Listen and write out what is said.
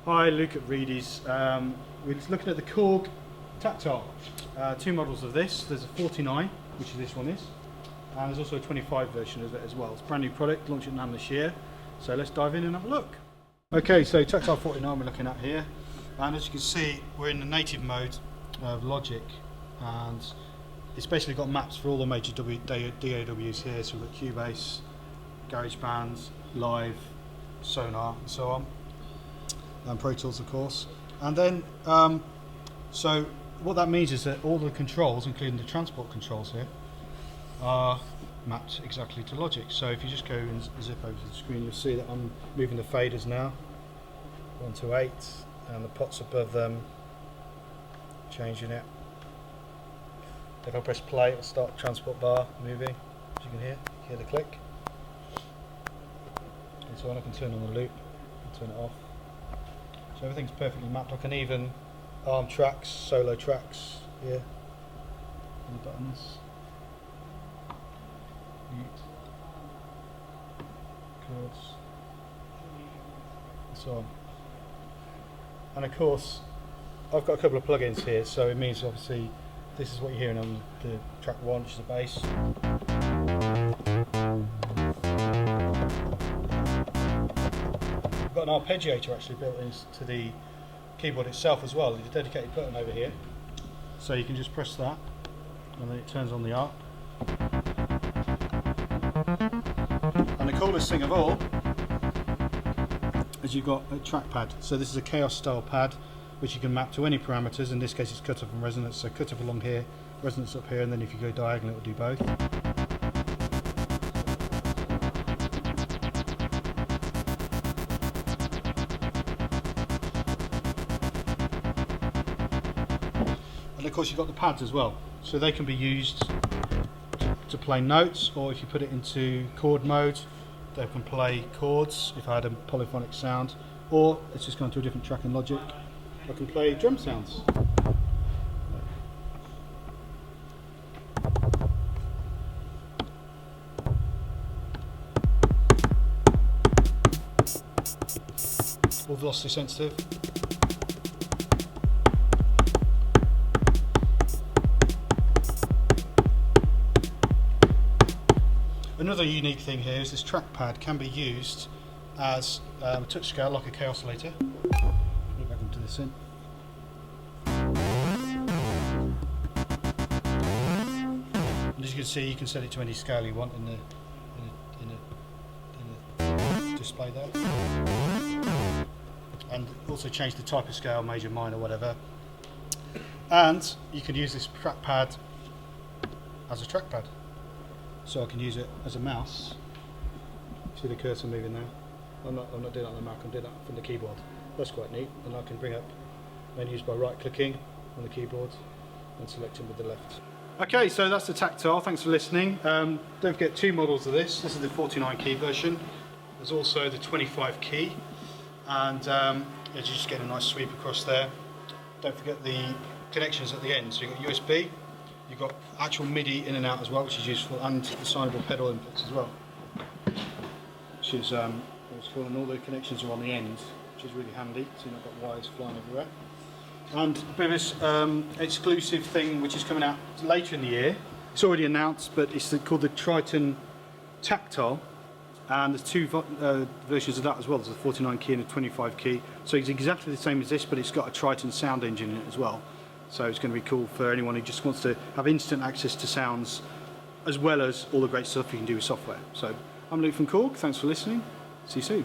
Hi, Luke at Reidys. We're just looking at the Korg Taktile. Two models of this. There's a 49, which is this one is, and there's also a 25 version of it as well. It's a brand new product, launched at NAMM this year. So let's dive in and have a look. Okay, so Taktile 49 we're looking at here, and as you can see, we're in the native mode of Logic, and it's basically got maps for all the major DAWs here. So we've got Cubase, GarageBand, Live, Sonar, and so on. And Pro Tools, of course. And then, so what that means is that all the controls, including the transport controls here, are mapped exactly to Logic. So if you just go and zip over to the screen, you'll see that I'm moving the faders now, 1 to 8, and the pots above them, changing it. If I press play, it'll start transport bar moving, as you can hear the click. And so on, I can turn on the loop, and turn it off. So everything's perfectly mapped. I can even arm tracks, solo tracks here on the buttons. Mute, chords, and so on. And of course, I've got a couple of plugins here, so it means obviously this is what you're hearing on the track 1, which is the bass. I've got an arpeggiator actually built into the keyboard itself as well. There's a dedicated button over here, so you can just press that and then it turns on the arp. And the coolest thing of all is you've got a trackpad. So this is a Chaos style pad which you can map to any parameters. In this case it's cutoff and resonance, so cutoff along here, resonance up here, and then if you go diagonal it will do both. And of course you've got the pads as well, so they can be used to play notes, or if you put it into chord mode, they can play chords if I had a polyphonic sound, or it's just gone to a different track in Logic. I can play drum sounds. All velocity sensitive. Another unique thing here is this trackpad can be used as a touch scale, like a Chaos oscillator. Put it back into this in. And as you can see, you can set it to any scale you want in the display there. And also change the type of scale, major, minor, whatever. And you can use this trackpad as a trackpad. So I can use it as a mouse. See the cursor moving there? I'm not doing that on the Mac, I'm doing that from the keyboard. That's quite neat. And I can bring up menus by right clicking on the keyboard and selecting with the left. Okay, so that's the Taktile. Thanks for listening. Don't forget 2 models of this. This is the 49 key version. There's also the 25 key. And you just get a nice sweep across there. Don't forget the connections at the end. So you've got USB. You've got actual MIDI in and out as well, which is useful, and assignable pedal inputs as well, which is cool. And all the connections are on the end, which is really handy, so you've not got wires flying everywhere. And a bit of this exclusive thing which is coming out later in the year. It's already announced, but it's called the Triton Taktile, and there's 2 versions of that as well. There's a 49 key and a 25 key, so it's exactly the same as this, but it's got a Triton sound engine in it as well. So it's going to be cool for anyone who just wants to have instant access to sounds, as well as all the great stuff you can do with software. So I'm Luke from Korg, thanks for listening, see you soon.